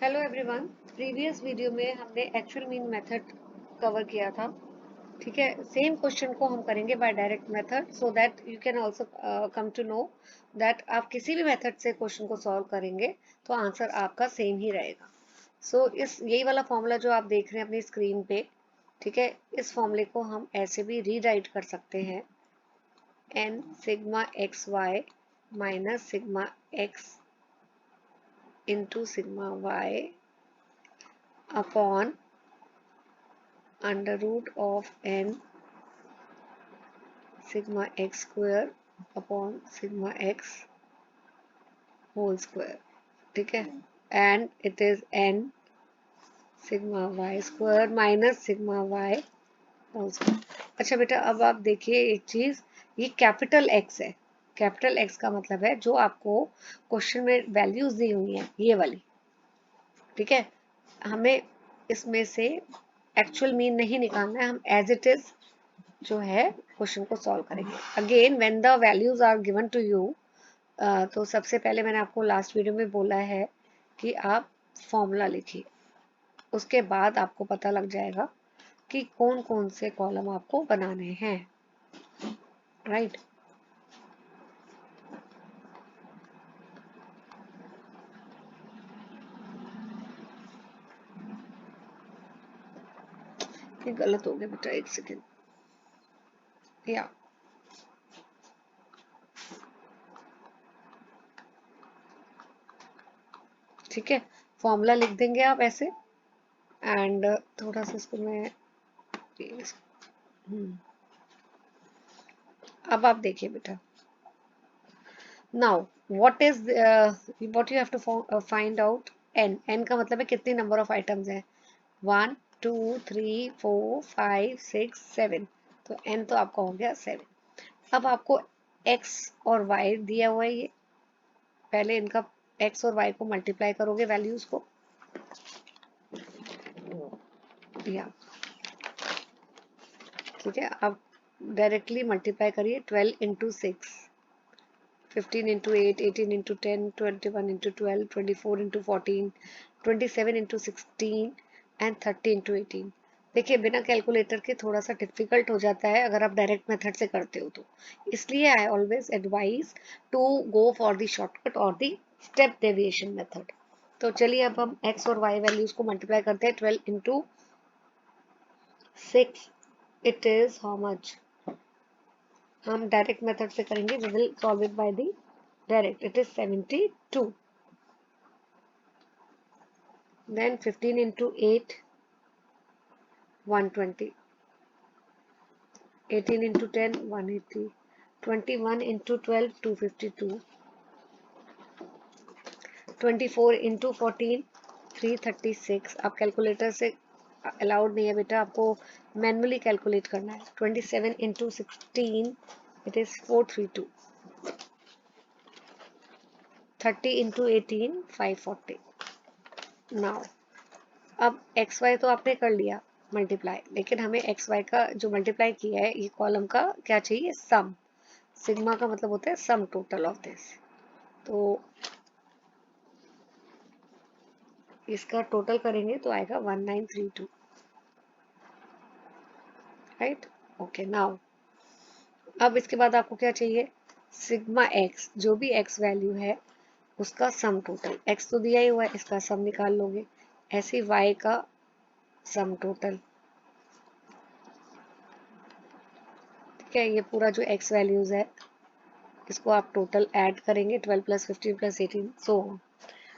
Hello everyone. Previous video में हमने actual mean method cover किया था। ठीक है, सेम क्वेश्चन को हम करेंगे by direct method so that you can also come to know that आप किसी भी मेथड से क्वेश्चन को सॉल्व करेंगे तो आंसर आपका सेम ही रहेगा। इस यही वाला फॉर्मूला जो आप देख रहे हैं अपनी स्क्रीन पे, ठीक है, इस फॉर्मूले को हम ऐसे भी रीराइट कर सकते हैं। N sigma x y minus sigma x into sigma y upon under root of n sigma x square upon sigma x whole square। ठीक है, and it is n sigma y square minus sigma y whole square। अच्छा बेटा, अब आप देखिए एक चीज, ये कैपिटल x है। कैपिटल x का मतलब है जो आपको क्वेश्चन में वैल्यूज दी हुई हैं ये वाली। ठीक है, हमें इसमें से एक्चुअल मीन नहीं निकालना है, हम एज इट इज जो है क्वेश्चन को सॉल्व करेंगे। Again when the values are given to you, तो सबसे पहले मैंने आपको लास्ट वीडियो में बोला है कि आप फॉर्मूला लिखिए, उसके बाद आपको पता लग जाएगा कि कौन कौन से कॉलम आपको बनाने हैं। राइट, ये गलत हो गया बेटा, एक सेकेंड। या ठीक है, फॉर्मूला लिख देंगे आप ऐसे। एंड थोड़ा सा इसको मैं हम्म, अब आप देखिए बेटा, now what you have to find out. N का मतलब है कितने नंबर ऑफ आइटम्स है। 1 2 3 4 5 6 7, तो एन तो आपका हो गया 7। अब आपको एक्स और वाई दिया हुआ है, ये पहले इनका एक्स और वाई को मल्टीप्लाई करोगे वैल्यूज को, या ठीक है। अब डायरेक्टली मल्टीप्लाई करिए। 12 into 6, 15 into 8, 18 into 10, 21 into 12, 24 into 14, 27 into 16 and 30 into 18। देखिए बिना कैलकुलेटर के थोड़ा सा डिफिकल्ट हो जाता है अगर आप डायरेक्ट मेथड से करते हो तो, इसलिए I always advise to go for the shortcut और द स्टेप डेविएशन मेथड। तो चलिए अब हम एक्स और वाई वैल्यूज को मल्टीप्लाई करते हैं। 12 into 6, it is how much. हम डायरेक्ट मेथड से करेंगे, we will solve it by the direct, it is 72। then 15 into 8, 120, 18 into 10, 180, 21 into 12, 252, 24 into 14, 336। आप कैलकुलेटर से अलाउड नहीं है बेटा, आपको मैनुअली कैलकुलेट करना है। 27 into 16, it is 432, 30 into 18, 540। Now अब एक्स वाई तो आपने कर लिया मल्टीप्लाई, लेकिन हमें एक्स वाई का जो मल्टीप्लाई किया है ये कॉलम का क्या चाहिए, सम। सिग्मा का मतलब होता है सम टोटल ऑफ दिस। तो इसका टोटल करेंगे तो आएगा 1932। Right, okay. नाउ अब इसके बाद आपको क्या चाहिए, सिग्मा एक्स, जो भी एक्स वैल्यू है उसका सम टोटल। एक्स तो दिया ही हुआ है, इसका सम निकाल लोगे। ऐसे वाई का सम टोटल। ठीक है, ये पूरा जो एक्स वैल्यूज है इसको आप टोटल ऐड करेंगे, 12 प्लस 15 प्लस 18 सो,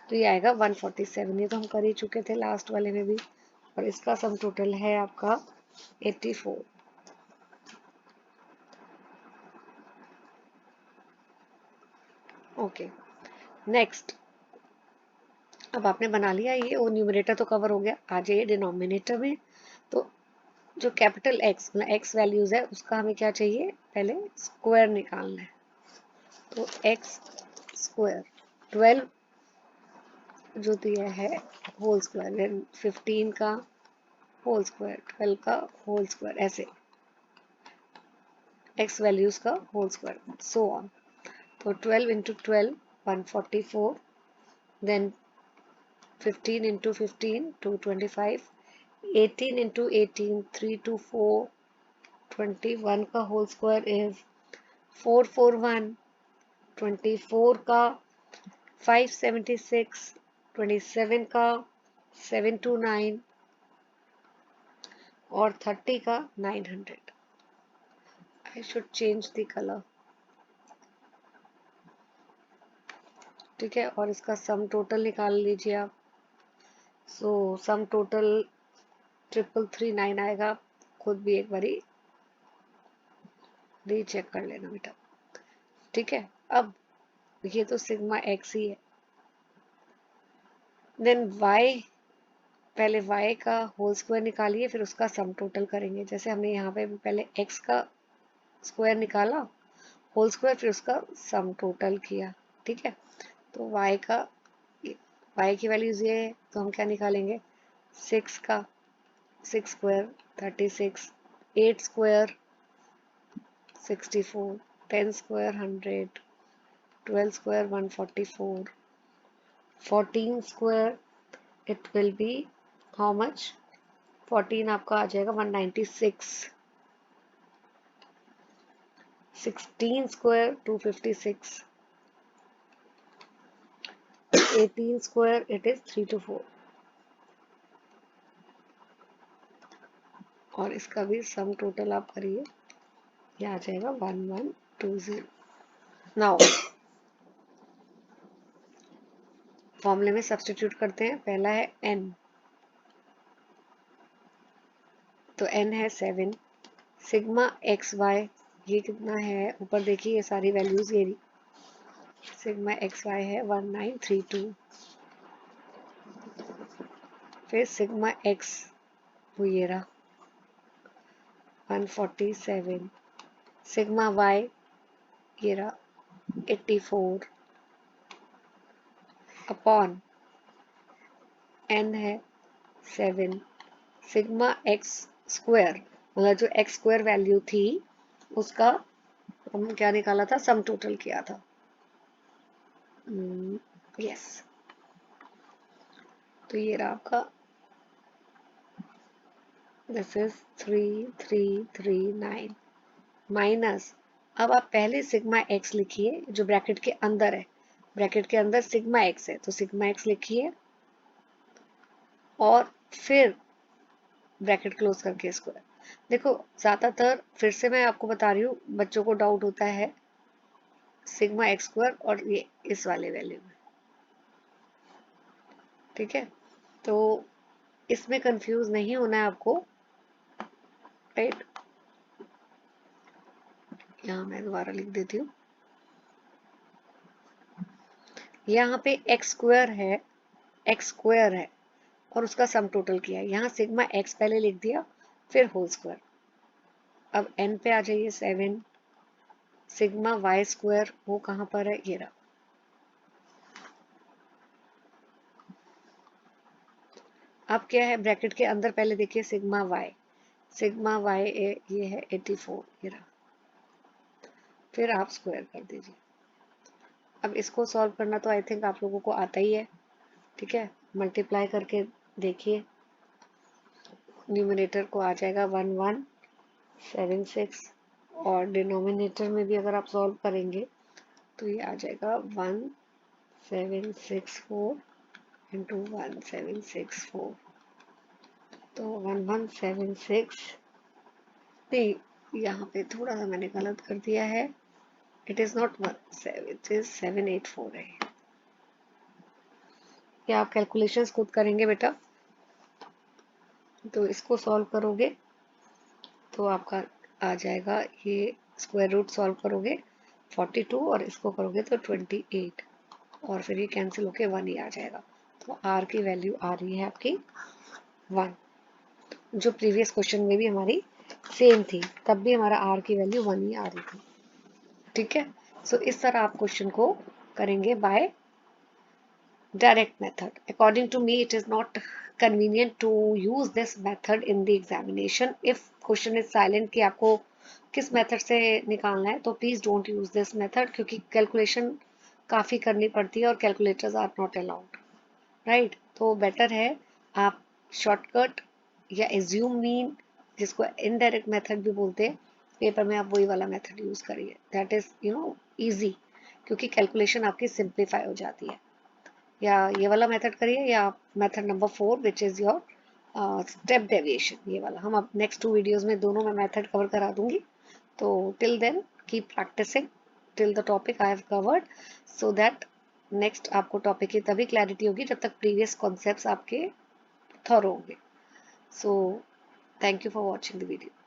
तो ये आएगा 147। ये तो हम कर ही चुके थे लास्ट वाले में भी। और इसका सम टोटल है आपका 84। Okay, next. अब आपने बना लिया ये, वो न्यूमरेटर तो कवर हो गया, आ जाइए डिनोमिनेटर में। तो जो कैपिटल एक्स मतलब एक्स वैल्यूज है उसका हमें क्या चाहिए, पहले स्क्वायर निकालना है। तो एक्स स्क्वायर, 12 जो दिया है होल स्क्वायर, देन 15 का होल स्क्वायर, 12 का होल स्क्वायर, ऐसे एक्स वैल्यूज का होल स्क्वायर, सो ऑन। तो 12 इंटू 12, 144, देन 15 into 15 225, 18 into 18 324, 21 का होल स्क्वायर इज 441, 24 का 576, 27 का 729 और 30 का 900. I should change the color. ठीक है, और इसका सम टोटल निकाल लीजिए आप. सो सम टोटल 3339 आएगा. खुद भी एक बारी रीचेक कर लेना बेटा. ठीक है, अब ये तो सिग्मा एक्स ही है. देन वाई, पहले y का होल स्क्वायर निकालिए, फिर उसका सम टोटल करेंगे. जैसे हमने यहाँ पे पहले x का स्क्वायर निकाला, होल स्क्वायर, फिर उसका सम टोटल किया. ठीक है, तो y की वैल्यूज ये है, तो हम क्या निकालेंगे? 6 का 6 square 36, 8 square 64, 10 square 100, 12 square 144, 14 square it will be how much? 14 आपका आ जाएगा 196, 16 स्क्वायर 256, 18 स्क्वायर it is 324. और इसका भी सम टोटल आप करिए, ये आ जाएगा 1120. नाउ फॉर्मूले में सब्स्टिट्यूट करते हैं. पहला है n, तो n है 7. सिग्मा एक्स वाई ये कितना है? ऊपर देखिए ये सारी वैल्यूज ये सिग्मा एक्स वाई है 1932. फिर सिग्मा एक्स वो ये रहा 147. सिग्मा वाई ये रहा 84 अपॉन n है 7. सिग्मा एक्स स्क्वायर मतलब जो एक्स स्क्वायर वैल्यू थी उसका हम क्या निकाला था? सम टोटल किया था. यस, तो ये रहा आपका, दिस इज 3339 माइनस. अब आप पहले सिग्मा एक्स लिखिए जो ब्रैकेट के अंदर है. ब्रैकेट के अंदर सिग्मा एक्स है तो सिग्मा एक्स लिखिए और फिर ब्रैकेट क्लोज करके स्क्वायर. देखो ज्यादातर फिर से मैं आपको बता रही हूँ, बच्चों को डाउट होता है सिग्मा एक्स स्क्वायर और ये इस वाले वैल्यू में. ठीक है, तो इसमें कंफ्यूज नहीं होना है आपको. राइट, यहाँ मैं दोबारा लिख देती हूँ. यहाँ पे एक्स स्क्वायर है और उसका सम टोटल किया है. यहाँ सिग्मा एक्स पहले लिख दिया फिर होल स्क्वायर. अब n पे आ जाइए 7. सिग्मा वाई स्क्वायर वो कहाँ पर है? ये रहा. अब क्या है? ब्रैकेट के अंदर पहले देखिए सिग्मा वाई ये है 84, ये रहा. फिर आप स्क्वायर कर दीजिए. अब इसको सॉल्व करना तो आई थिंक आप लोगों को आता ही है. ठीक है, मल्टीप्लाई करके देखिए, न्यूमरेटर को आ जाएगा 1176 और डिनोमिनेटर में भी अगर आप सॉल्व करेंगे तो ये आ जाएगा 1764 इंटू 1764. तो 1176 नहीं, यहाँ पे थोड़ा सा मैंने गलत कर दिया है. It is not 17, it is 784 है. क्या आप कैलकुलेशंस खुद करेंगे बेटा? तो इसको सॉल्व करोगे तो आपका आ जाएगा, ये स्क्वायर रूट सॉल्व करोगे 42 और इसको करोगे तो 28 और फिर ये कैंसिल होके 1 ही आ जाएगा. तो r की वैल्यू आ रही है आपकी 1, जो प्रीवियस क्वेश्चन में भी हमारी सेम थी, तब भी हमारा r की वैल्यू 1 ही आ रही थी. ठीक है, सो इस तरह आप क्वेश्चन को करेंगे bye direct method. According to me, it is not convenient to use this method in the examination. If question is silent कि आपको किस मेथड से निकालना है, तो please don't use this method, क्योंकि कैलकुलेशन काफी करनी पड़ती है और calculators are not allowed. Right. तो बेटर है आप शॉर्टकट या एज्यूम मीन, जिसको इनडायरेक्ट मेथड भी बोलते हैं, पेपर में आप वही वाला मेथड यूज करिए, दैट इज इजी, क्योंकि कैलकुलेशन आपकी सिंप्लीफाई हो जाती है। या ये वाला मेथड करिए, या method number 4 which is your step deviation, ये वाला। हम अब नेक्स्ट 2 वीडियोस में दोनों में मेथड कवर करा दूंगी। तो till then keep practicing till the topic I have covered, so that next आपको टॉपिक की तभी क्लैरिटी होगी जब तक प्रीवियस कॉन्सेप्ट्स आपके थॉरो होंगे। So thank you for watching the video.